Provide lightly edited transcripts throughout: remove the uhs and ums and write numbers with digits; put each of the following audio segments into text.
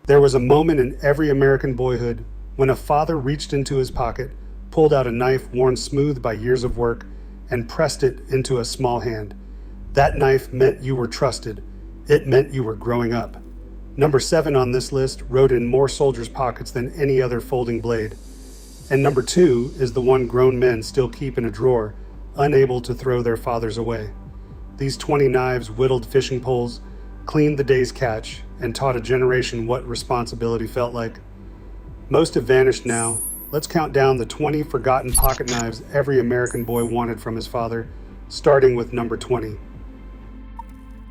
There was a moment in every American boyhood when a father reached into his pocket, pulled out a knife worn smooth by years of work, and pressed it into a small hand. That knife meant you were trusted. It meant you were growing up. Number 7 on this list rode in more soldiers' pockets than any other folding blade. And number 2 is the one grown men still keep in a drawer, unable to throw their fathers away. These 20 knives whittled fishing poles, cleaned the day's catch, and taught a generation what responsibility felt like. Most have vanished now. Let's count down the 20 forgotten pocket knives every American boy wanted from his father, starting with number 20.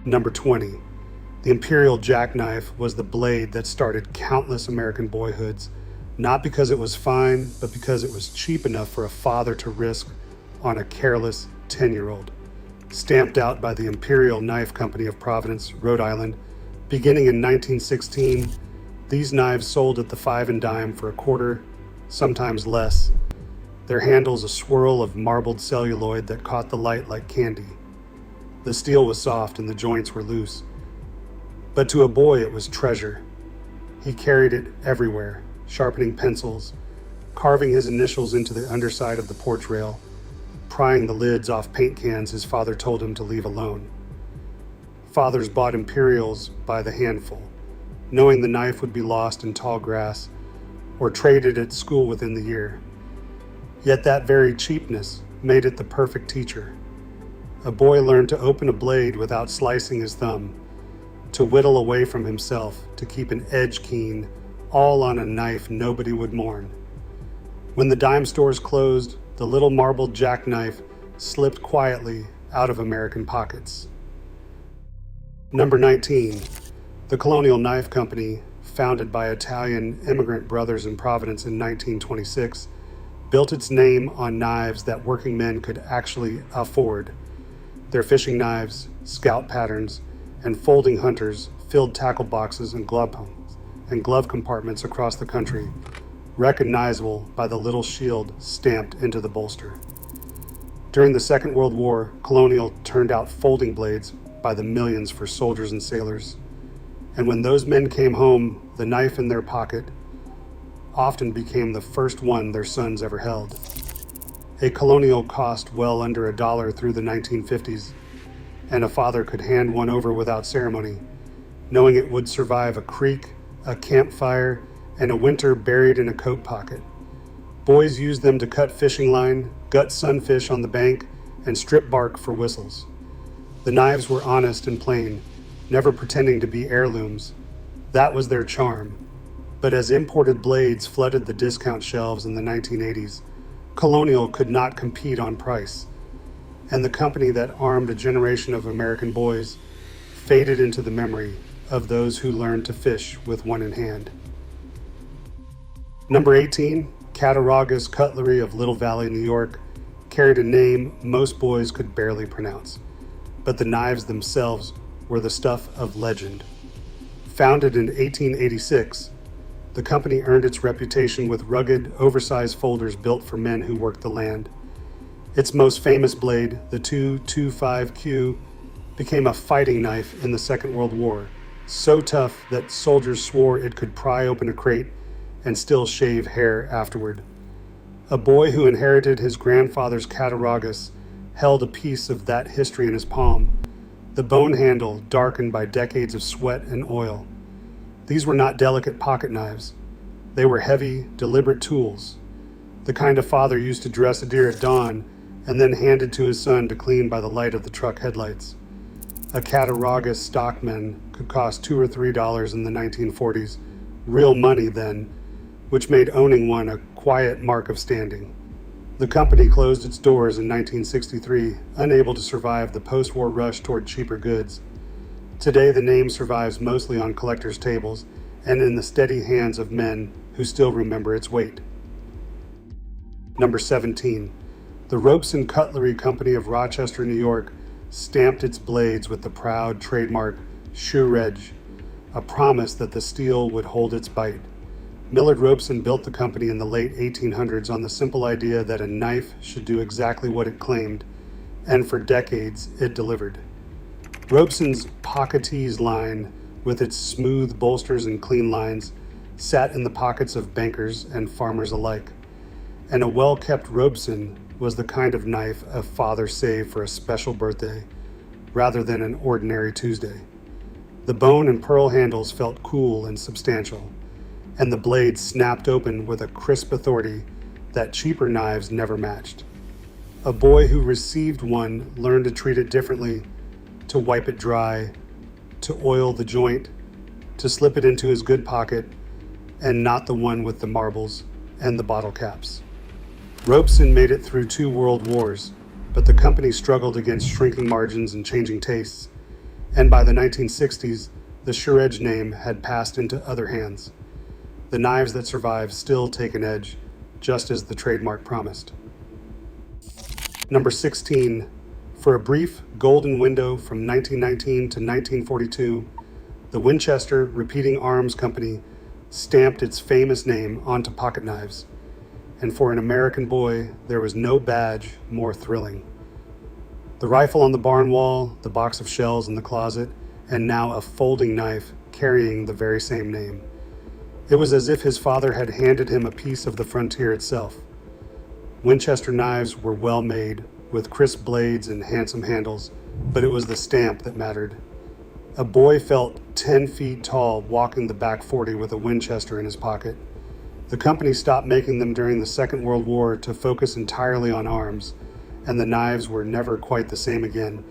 Number 20. The imperial jackknife was the blade that started countless American boyhoods, not because it was fine, but because it was cheap enough for a father to risk on a careless 10-year-old. Stamped out by the Imperial Knife Company of Providence, Rhode Island, beginning in 1916, these knives sold at the 5 and dime for a quarter, sometimes less. Their handles a swirl of marbled celluloid that caught the light like candy. The steel was soft and the joints were loose. But to a boy it was treasure. He carried it everywhere, sharpening pencils, carving his initials into the underside of the porch rail, prying the lids off paint cans his father told him to leave alone. Fathers bought Imperials by the handful, knowing the knife would be lost in tall grass or traded at school within the year. Yet that very cheapness made it the perfect teacher. A boy learned to open a blade without slicing his thumb, to whittle away from himself, to keep an edge keen, all on a knife nobody would mourn. When the dime stores closed, the little marbled jackknife slipped quietly out of American pockets. Number 19. The Colonial Knife Company, founded by Italian immigrant brothers in Providence in 1926, built its name on knives that working men could actually afford. Their fishing knives, scout patterns, and folding hunters filled tackle boxes and glove compartments across the country, recognizable by the little shield stamped into the bolster. During the Second World War, Colonial turned out folding blades by the millions for soldiers and sailors. And when those men came home, the knife in their pocket often became the first one their sons ever held. A Colonial cost well under $1 through the 1950s, and a father could hand one over without ceremony, knowing it would survive a creek, a campfire, and a winter buried in a coat pocket. Boys used them to cut fishing line, gut sunfish on the bank, and strip bark for whistles. The knives were honest and plain, never pretending to be heirlooms. That was their charm. But as imported blades flooded the discount shelves in the 1980s, Colonial could not compete on price, and the company that armed a generation of American boys faded into the memory of those who learned to fish with one in hand. Number 18, Cattaraugus Cutlery of Little Valley, New York, carried a name most boys could barely pronounce, but the knives themselves were the stuff of legend. Founded in 1886, the company earned its reputation with rugged, oversized folders built for men who worked the land. Its most famous blade, the 225Q, became a fighting knife in the Second World War, so tough that soldiers swore it could pry open a crate and still shave hair afterward. A boy who inherited his grandfather's Cattaraugus held a piece of that history in his palm, the bone handle darkened by decades of sweat and oil. These were not delicate pocket knives. They were heavy, deliberate tools, the kind a father used to dress a deer at dawn and then handed to his son to clean by the light of the truck headlights. A Cattaraugus stockman could cost $2 or $3 in the 1940s, real money then, which made owning one a quiet mark of standing. The company closed its doors in 1963, unable to survive the post-war rush toward cheaper goods. Today, the name survives mostly on collectors' tables and in the steady hands of men who still remember its weight. Number 17. The Robeson Cutlery Company of Rochester, New York, stamped its blades with the proud trademark Shoe Reg, a promise that the steel would hold its bite. Millard Robeson built the company in the late 1800s on the simple idea that a knife should do exactly what it claimed, and for decades it delivered. Robeson's Pocketese line with its smooth bolsters and clean lines, sat in the pockets of bankers and farmers alike. And a well-kept Robeson was the kind of knife a father saved for a special birthday, rather than an ordinary Tuesday. The bone and pearl handles felt cool and substantial, and the blade snapped open with a crisp authority that cheaper knives never matched. A boy who received one learned to treat it differently, to wipe it dry, to oil the joint, to slip it into his good pocket, and not the one with the marbles and the bottle caps. Robeson made it through 2 world wars, but the company struggled against shrinking margins and changing tastes, and by the 1960s, the sure-edge name had passed into other hands. The knives that survive still take an edge, just as the trademark promised. Number 16. For a brief golden window from 1919 to 1942, the Winchester Repeating Arms Company stamped its famous name onto pocket knives, and for an American boy, there was no badge more thrilling. The rifle on the barn wall, the box of shells in the closet, and now a folding knife carrying the very same name. It was as if his father had handed him a piece of the frontier itself. Winchester knives were well made, with crisp blades and handsome handles, but it was the stamp that mattered. A boy felt 10 feet tall walking the back 40 with a Winchester in his pocket. The company stopped making them during the Second World War to focus entirely on arms, and the knives were never quite the same again.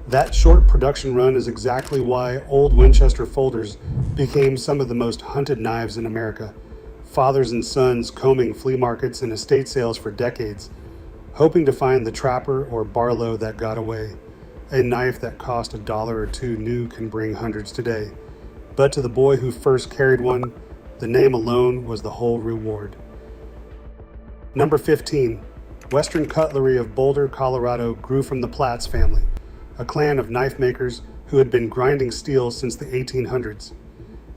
That short production run is exactly why old Winchester folders became some of the most hunted knives in America. Fathers and sons combing flea markets and estate sales for decades, hoping to find the trapper or Barlow that got away. A knife that cost $1 or $2 new can bring hundreds today. But to the boy who first carried one, the name alone was the whole reward. Number 15. Western cutlery of Boulder, Colorado grew from the Platts family, a clan of knife makers who had been grinding steel since the 1800s.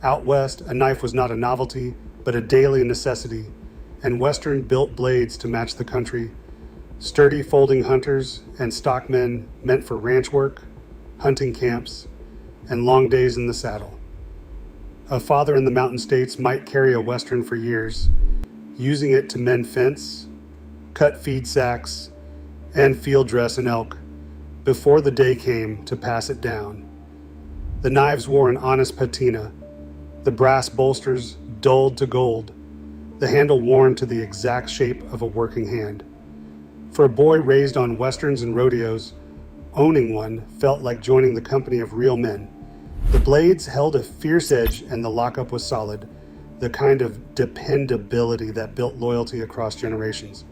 Out west, a knife was not a novelty, but a daily necessity, and Western built blades to match the country. Sturdy folding hunters and stockmen meant for ranch work, hunting camps, and long days in the saddle. A father in the mountain states might carry a Western for years, using it to mend fence, cut feed sacks, and field dress an elk, before the day came to pass it down. The knives wore an honest patina, the brass bolsters dulled to gold, the handle worn to the exact shape of a working hand. For a boy raised on westerns and rodeos, owning one felt like joining the company of real men. The blades held a fierce edge and the lockup was solid, the kind of dependability that built loyalty across generations.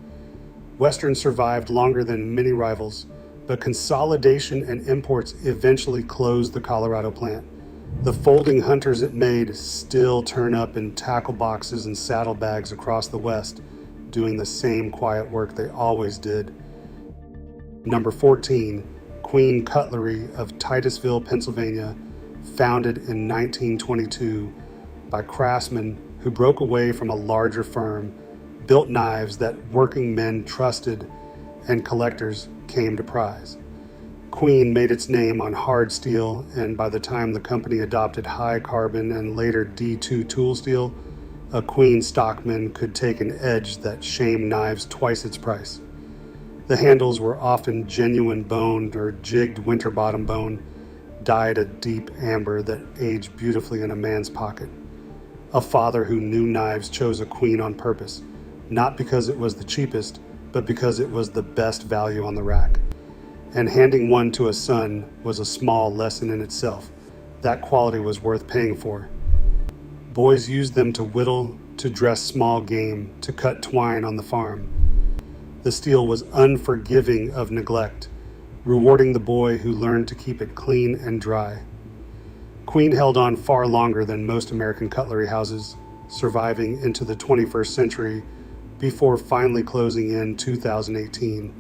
Westerns survived longer than many rivals, but consolidation and imports eventually closed the Colorado plant. The folding hunters it made still turn up in tackle boxes and saddlebags across the West, doing the same quiet work they always did. Number 14, Queen Cutlery of Titusville, Pennsylvania, founded in 1922 by craftsmen who broke away from a larger firm, built knives that working men trusted and collectors came to prize. Queen made its name on hard steel, and by the time the company adopted high carbon and later D2 tool steel, a Queen stockman could take an edge that shamed knives twice its price. The handles were often genuine boned or jigged winterbottom bone, dyed a deep amber that aged beautifully in a man's pocket. A father who knew knives chose a Queen on purpose, not because it was the cheapest, but because it was the best value on the rack. And handing one to a son was a small lesson in itself. That quality was worth paying for. Boys used them to whittle, to dress small game, to cut twine on the farm. The steel was unforgiving of neglect, rewarding the boy who learned to keep it clean and dry. Queen held on far longer than most American cutlery houses, surviving into the 21st century before finally closing in 2018.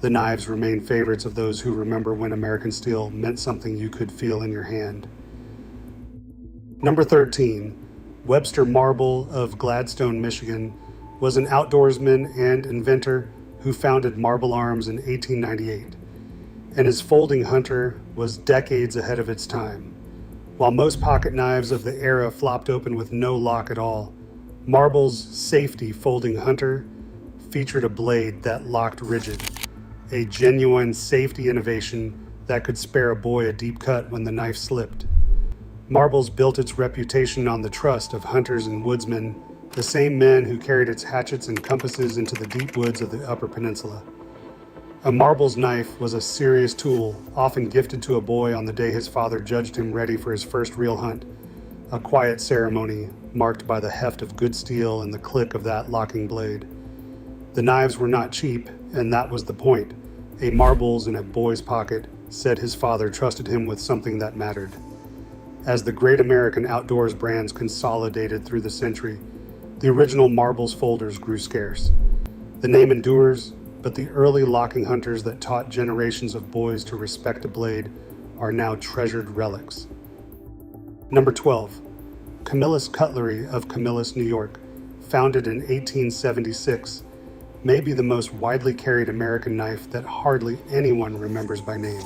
The knives remain favorites of those who remember when American steel meant something you could feel in your hand. Number 13, Webster Marble of Gladstone, Michigan, was an outdoorsman and inventor who founded Marble Arms in 1898, and his folding hunter was decades ahead of its time. While most pocket knives of the era flopped open with no lock at all, Marble's Safety Folding Hunter featured a blade that locked rigid, a genuine safety innovation that could spare a boy a deep cut when the knife slipped. Marble's built its reputation on the trust of hunters and woodsmen, the same men who carried its hatchets and compasses into the deep woods of the Upper Peninsula. A Marble's knife was a serious tool, often gifted to a boy on the day his father judged him ready for his first real hunt, a quiet ceremony marked by the heft of good steel and the click of that locking blade. The knives were not cheap, and that was the point. A Marble's in a boy's pocket said his father trusted him with something that mattered. As the great American outdoors brands consolidated through the century, the original Marble's folders grew scarce. The name endures, but the early locking hunters that taught generations of boys to respect a blade are now treasured relics. Number 12. Camillus Cutlery of Camillus, New York, founded in 1876, may be the most widely carried American knife that hardly anyone remembers by name.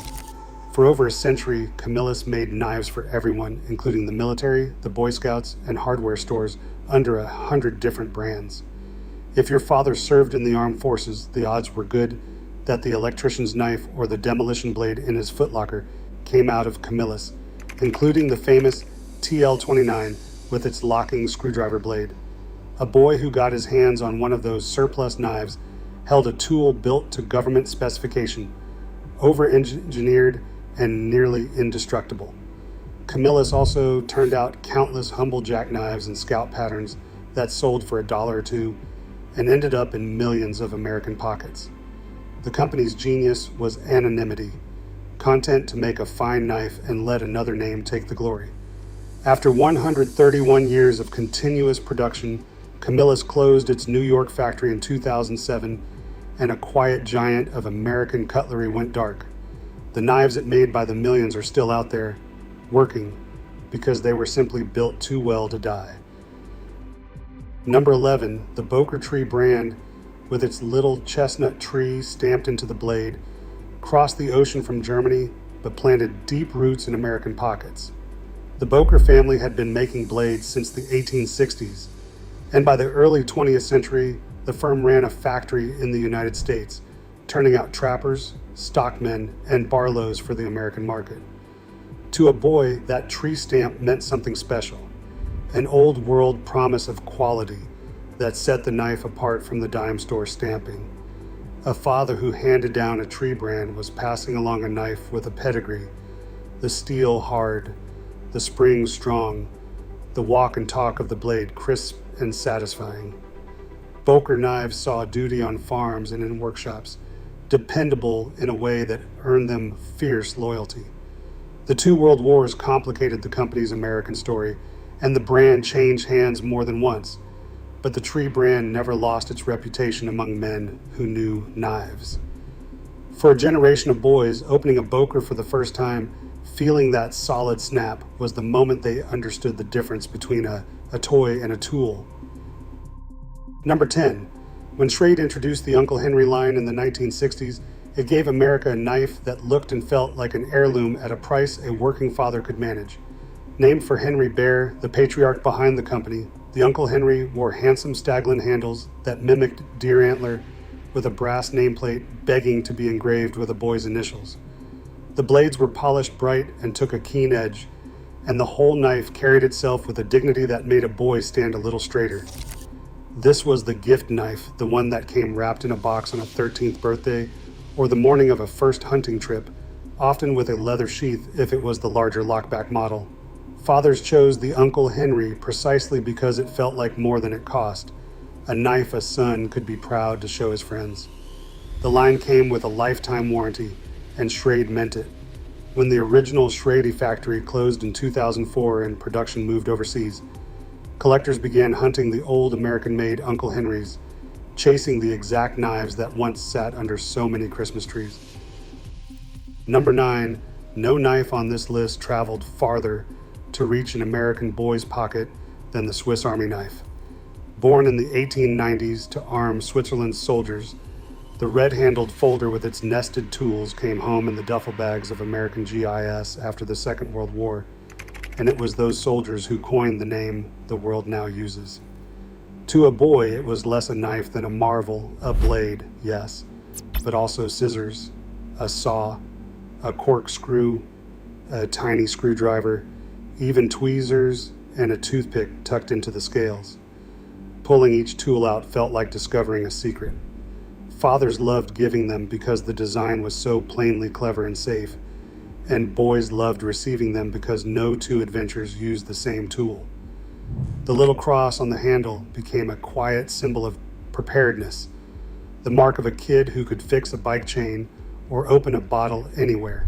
For over a century, Camillus made knives for everyone, including the military, the Boy Scouts, and hardware stores under 100 different brands. If your father served in the armed forces, the odds were good that the electrician's knife or the demolition blade in his footlocker came out of Camillus, including the famous TL-29 with its locking screwdriver blade. A boy who got his hands on one of those surplus knives held a tool built to government specification, over-engineered and nearly indestructible. Camillus also turned out countless humble jackknives and scout patterns that sold for $1 or $2 and ended up in millions of American pockets. The company's genius was anonymity, content to make a fine knife and let another name take the glory. After 131 years of continuous production, Camillus closed its New York factory in 2007, and a quiet giant of American cutlery went dark. The knives it made by the millions are still out there, working, because they were simply built too well to die. Number 11, the Boker Tree brand, with its little chestnut tree stamped into the blade, crossed the ocean from Germany, but planted deep roots in American pockets. The Boker family had been making blades since the 1860s, and by the early 20th century, the firm ran a factory in the United States, turning out trappers, stockmen, and Barlows for the American market. To a boy, that tree stamp meant something special, an old world promise of quality that set the knife apart from the dime store stamping. A father who handed down a tree brand was passing along a knife with a pedigree, the steel hard, the spring strong, the walk and talk of the blade crisp and satisfying. Boker knives saw duty on farms and in workshops, dependable in a way that earned them fierce loyalty. The two world wars complicated the company's American story, and the brand changed hands more than once, but the tree brand never lost its reputation among men who knew knives. For a generation of boys, opening a Boker for the first time, feeling that solid snap, was the moment they understood the difference between a toy and a tool. Number 10. When Schrade introduced the Uncle Henry line in the 1960s, it gave America a knife that looked and felt like an heirloom at a price a working father could manage. Named for Henry Bear, the patriarch behind the company, the Uncle Henry wore handsome Staglin handles that mimicked deer antler with a brass nameplate begging to be engraved with a boy's initials. The blades were polished bright and took a keen edge, and the whole knife carried itself with a dignity that made a boy stand a little straighter. This was the gift knife, the one that came wrapped in a box on a 13th birthday or the morning of a first hunting trip, often with a leather sheath if it was the larger lockback model. Fathers chose the Uncle Henry precisely because it felt like more than it cost, a knife a son could be proud to show his friends. The line came with a lifetime warranty, and Schrade meant it. When the original Schrade factory closed in 2004 and production moved overseas, collectors began hunting the old American-made Uncle Henrys, chasing the exact knives that once sat under so many Christmas trees. Number 9, no knife on this list traveled farther to reach an American boy's pocket than the Swiss Army knife. Born in the 1890s to arm Switzerland's soldiers, the red-handled folder with its nested tools came home in the duffel bags of American GIS after the Second World War, and it was those soldiers who coined the name the world now uses. To a boy, it was less a knife than a marvel, a blade, yes, but also scissors, a saw, a corkscrew, a tiny screwdriver, even tweezers, and a toothpick tucked into the scales. Pulling each tool out felt like discovering a secret. Fathers loved giving them because the design was so plainly clever and safe, and boys loved receiving them because no two adventures used the same tool. The little cross on the handle became a quiet symbol of preparedness, the mark of a kid who could fix a bike chain or open a bottle anywhere.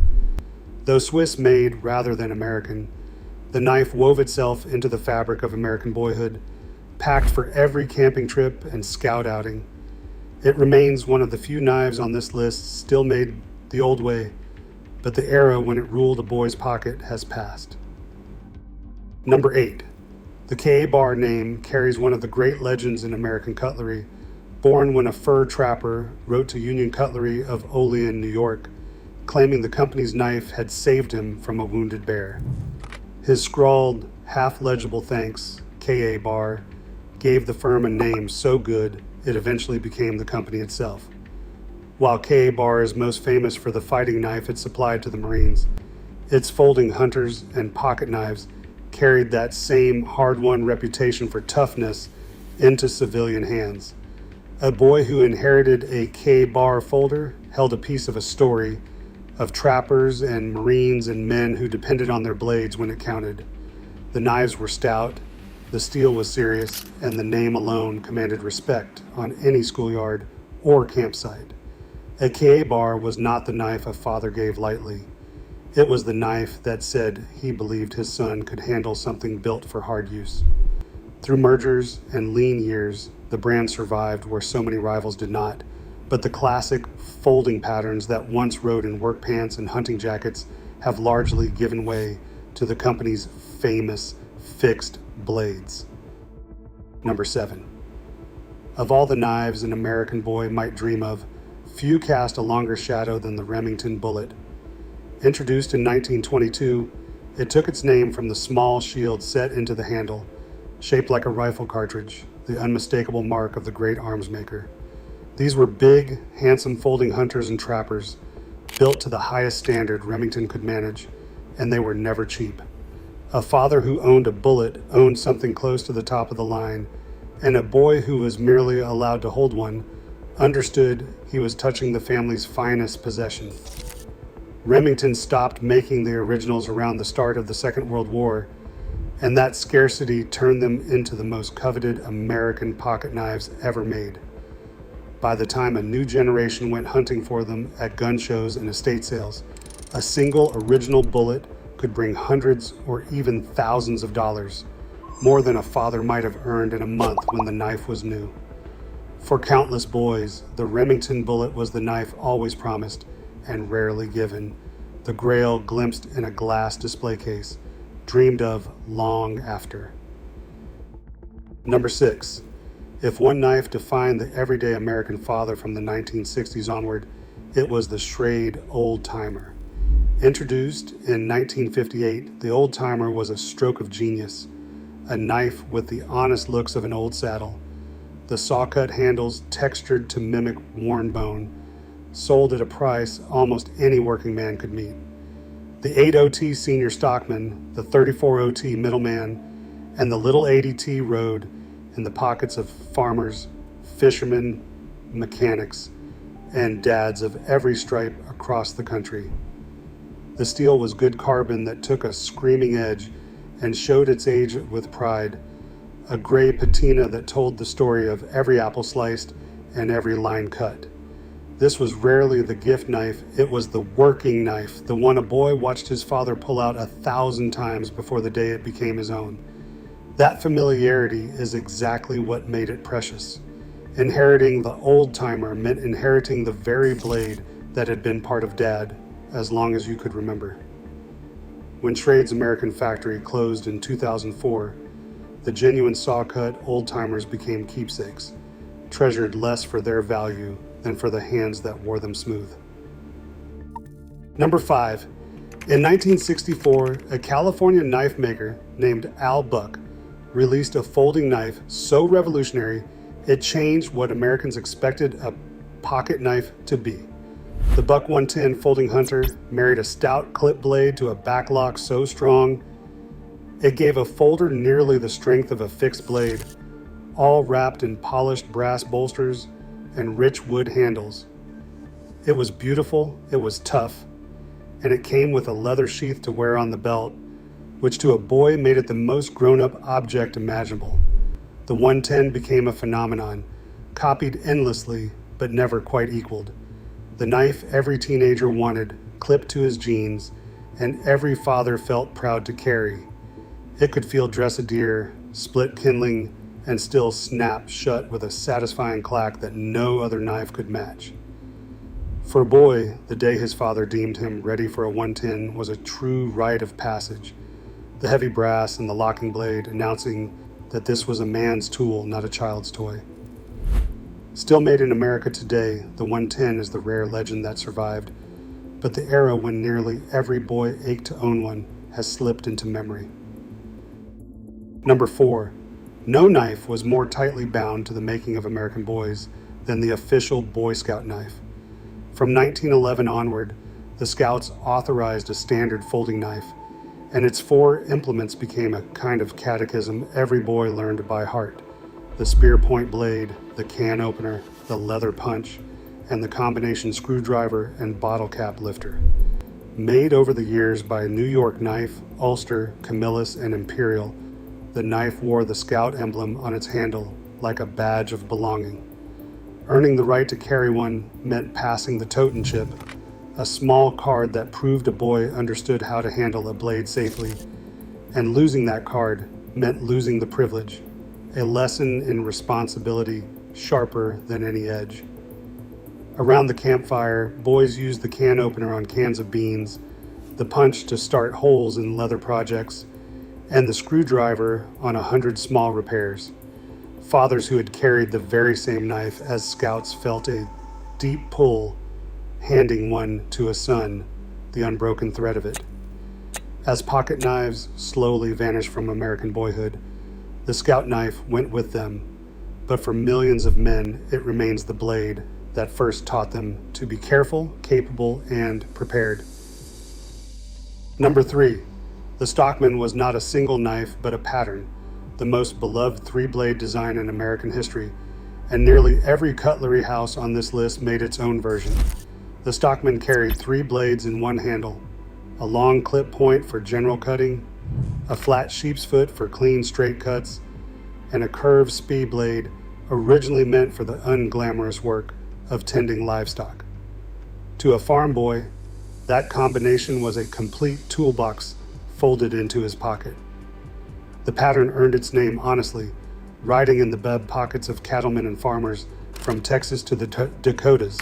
Though Swiss-made rather than American, the knife wove itself into the fabric of American boyhood, packed for every camping trip and scout outing. It remains one of the few knives on this list still made the old way, but the era when it ruled a boy's pocket has passed. Number 8. The Ka-Bar name carries one of the great legends in American cutlery, born when a fur trapper wrote to Union Cutlery of Olean, New York, claiming the company's knife had saved him from a wounded bear. His scrawled, half-legible thanks, Ka-Bar, gave the firm a name so good it eventually became the company itself. While Ka-Bar is most famous for the fighting knife it supplied to the Marines, its folding hunters and pocket knives carried that same hard-won reputation for toughness into civilian hands. A boy who inherited a Ka-Bar folder held a piece of a story of trappers and Marines and men who depended on their blades when it counted. The knives were stout, the steel was serious, and the name alone commanded respect on any schoolyard or campsite. A Ka-Bar was not the knife a father gave lightly. It was the knife that said he believed his son could handle something built for hard use. Through mergers and lean years, the brand survived where so many rivals did not, but the classic folding patterns that once rode in work pants and hunting jackets have largely given way to the company's famous fixed blades. Number 7. Of all the knives an American boy might dream of, few cast a longer shadow than the Remington bullet. Introduced in 1922, it took its name from the small shield set into the handle, shaped like a rifle cartridge, the unmistakable mark of the great arms maker. These were big, handsome folding hunters and trappers, built to the highest standard Remington could manage, and they were never cheap. A father who owned a bullet owned something close to the top of the line, and a boy who was merely allowed to hold one understood he was touching the family's finest possession. Remington stopped making the originals around the start of the Second World War, and that scarcity turned them into the most coveted American pocket knives ever made. By the time a new generation went hunting for them at gun shows and estate sales, a single original bullet could bring hundreds or even thousands of dollars, more than a father might have earned in a month when the knife was new. For countless boys, the Remington bullet was the knife always promised and rarely given, the grail glimpsed in a glass display case, dreamed of long after. Number 6. If one knife defined the everyday American father from the 1960s onward, it was the Schrade old-timer. Introduced in 1958, the old-timer was a stroke of genius, a knife with the honest looks of an old saddle, the saw-cut handles textured to mimic worn bone, sold at a price almost any working man could meet. The 8OT senior stockman, the 34OT middleman, and the little 80T rode in the pockets of farmers, fishermen, mechanics, and dads of every stripe across the country. The steel was good carbon that took a screaming edge and showed its age with pride, a gray patina that told the story of every apple sliced and every line cut. This was rarely the gift knife, it was the working knife, the one a boy watched his father pull out 1,000 times before the day it became his own. That familiarity is exactly what made it precious. Inheriting the old-timer meant inheriting the very blade that had been part of Dad, as long as you could remember. When Schrade's American factory closed in 2004, the genuine saw-cut old-timers became keepsakes, treasured less for their value than for the hands that wore them smooth. Number 5. In 1964, a California knife maker named Al Buck released a folding knife so revolutionary it changed what Americans expected a pocket knife to be. The Buck 110 folding hunter married a stout clip blade to a backlock so strong it gave a folder nearly the strength of a fixed blade, all wrapped in polished brass bolsters and rich wood handles. It was beautiful, it was tough, and it came with a leather sheath to wear on the belt, which to a boy made it the most grown-up object imaginable. The 110 became a phenomenon, copied endlessly but never quite equaled. The knife every teenager wanted, clipped to his jeans, and every father felt proud to carry. It could feel dress-a-deer, split kindling, and still snap shut with a satisfying clack that no other knife could match. For a boy, the day his father deemed him ready for a 110 was a true rite of passage, the heavy brass and the locking blade announcing that this was a man's tool, not a child's toy. Still made in America today, the 110 is the rare legend that survived, but the era when nearly every boy ached to own one has slipped into memory. Number 4. No knife was more tightly bound to the making of American boys than the official Boy Scout knife. From 1911 onward, the Scouts authorized a standard folding knife, and its 4 implements became a kind of catechism every boy learned by heart: the spear point blade, the can opener, the leather punch, and the combination screwdriver and bottle cap lifter. Made over the years by New York Knife, Ulster, Camillus, and Imperial, the knife wore the Scout emblem on its handle like a badge of belonging. Earning the right to carry one meant passing the totem chip, a small card that proved a boy understood how to handle a blade safely, and losing that card meant losing the privilege, a lesson in responsibility sharper than any edge. Around the campfire, boys used the can opener on cans of beans, the punch to start holes in leather projects, and the screwdriver on 100 small repairs. Fathers who had carried the very same knife as Scouts felt a deep pull handing one to a son, the unbroken thread of it. As pocket knives slowly vanished from American boyhood, the Scout knife went with them, but for millions of men it remains the blade that first taught them to be careful, capable, and prepared. Number 3. The Stockman was not a single knife, but a pattern, the most beloved 3-blade design in American history, and nearly every cutlery house on this list made its own version. The Stockman carried 3 blades in one handle, a long clip point for general cutting, a flat sheep's foot for clean straight cuts, and a curved speed blade originally meant for the unglamorous work of tending livestock. To a farm boy, that combination was a complete toolbox folded into his pocket. The pattern earned its name honestly, riding in the bed pockets of cattlemen and farmers from Texas to the Dakotas,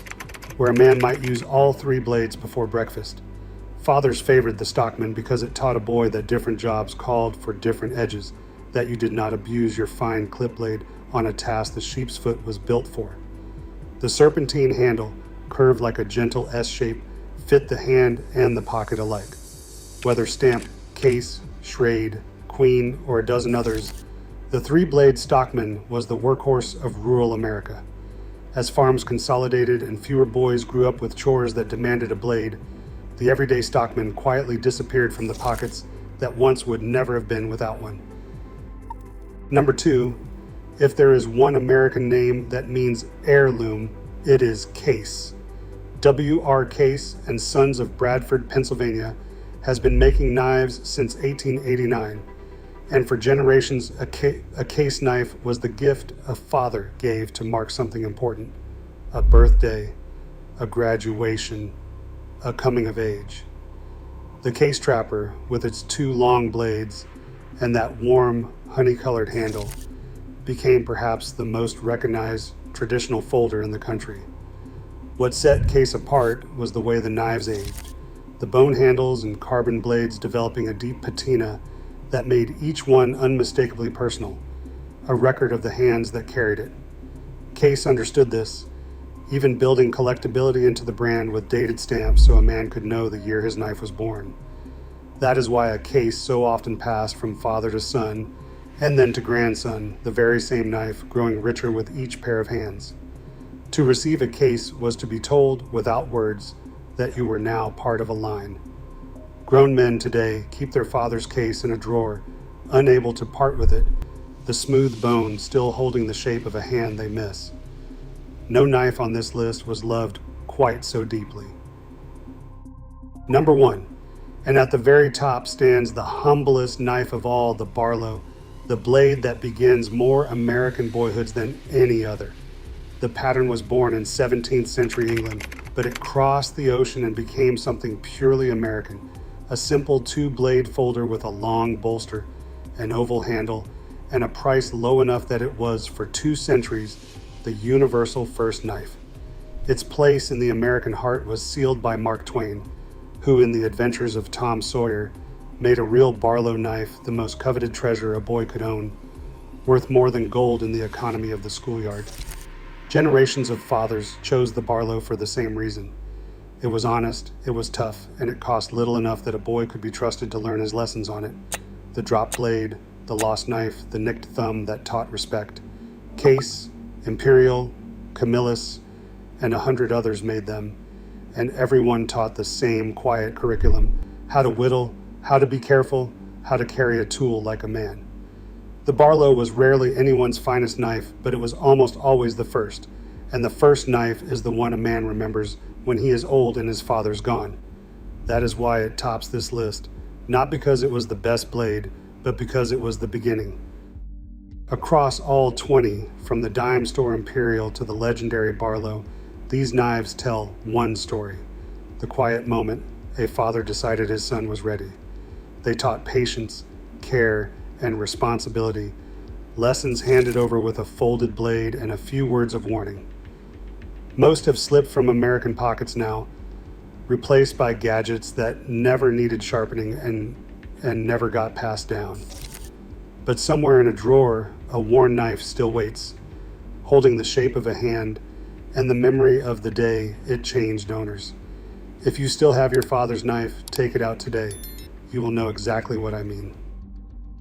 where a man might use all 3 blades before breakfast. Fathers favored the Stockman because it taught a boy that different jobs called for different edges, that you did not abuse your fine clip blade on a task the sheep's foot was built for. The serpentine handle, curved like a gentle S shape, fit the hand and the pocket alike. Whether stamped Case, Schrade, Queen, or a dozen others, the 3-blade Stockman was the workhorse of rural America. As farms consolidated and fewer boys grew up with chores that demanded a blade, the everyday Stockman quietly disappeared from the pockets that once would never have been without one. Number 2, if there is one American name that means heirloom, it is Case. W.R. Case and Sons of Bradford, Pennsylvania, has been making knives since 1889, and for generations a case knife was the gift a father gave to mark something important: a birthday, a graduation, a coming of age. The case trapper, with its 2 long blades and that warm, honey-colored handle, became perhaps the most recognized traditional folder in the country. What set Case apart was the way the knives aged, the bone handles and carbon blades developing a deep patina that made each one unmistakably personal, a record of the hands that carried it. Case understood this, even building collectability into the brand with dated stamps so a man could know the year his knife was born. That is why a case so often passed from father to son and then to grandson, the very same knife growing richer with each pair of hands. To receive a case was to be told, without words, that you were now part of a line. Grown men today keep their father's case in a drawer, unable to part with it, the smooth bone still holding the shape of a hand they miss. No knife on this list was loved quite so deeply. Number 1, and at the very top stands the humblest knife of all, the Barlow, the blade that begins more American boyhoods than any other. The pattern was born in 17th century England, but it crossed the ocean and became something purely American. A simple 2-blade folder with a long bolster, an oval handle, and a price low enough that it was, for 2 centuries, the universal first knife. Its place in the American heart was sealed by Mark Twain, who, in The Adventures of Tom Sawyer, made a real Barlow knife the most coveted treasure a boy could own, worth more than gold in the economy of the schoolyard. Generations of fathers chose the Barlow for the same reason. It was honest, it was tough, and it cost little enough that a boy could be trusted to learn his lessons on it. The dropped blade, the lost knife, the nicked thumb that taught respect. Case, Imperial, Camillus, and 100 others made them, and everyone taught the same quiet curriculum: how to whittle, how to be careful, how to carry a tool like a man. The Barlow was rarely anyone's finest knife, but it was almost always the first, and the first knife is the one a man remembers when he is old and his father's gone. That is why it tops this list, not because it was the best blade, but because it was the beginning. Across all 20, from the dime store Imperial to the legendary Barlow, these knives tell one story: the quiet moment a father decided his son was ready. They taught patience, care, and responsibility, lessons handed over with a folded blade and a few words of warning. Most have slipped from American pockets now, replaced by gadgets that never needed sharpening and never got passed down. But somewhere in a drawer, a worn knife still waits, holding the shape of a hand and the memory of the day it changed owners. If you still have your father's knife, take it out today. You will know exactly what I mean.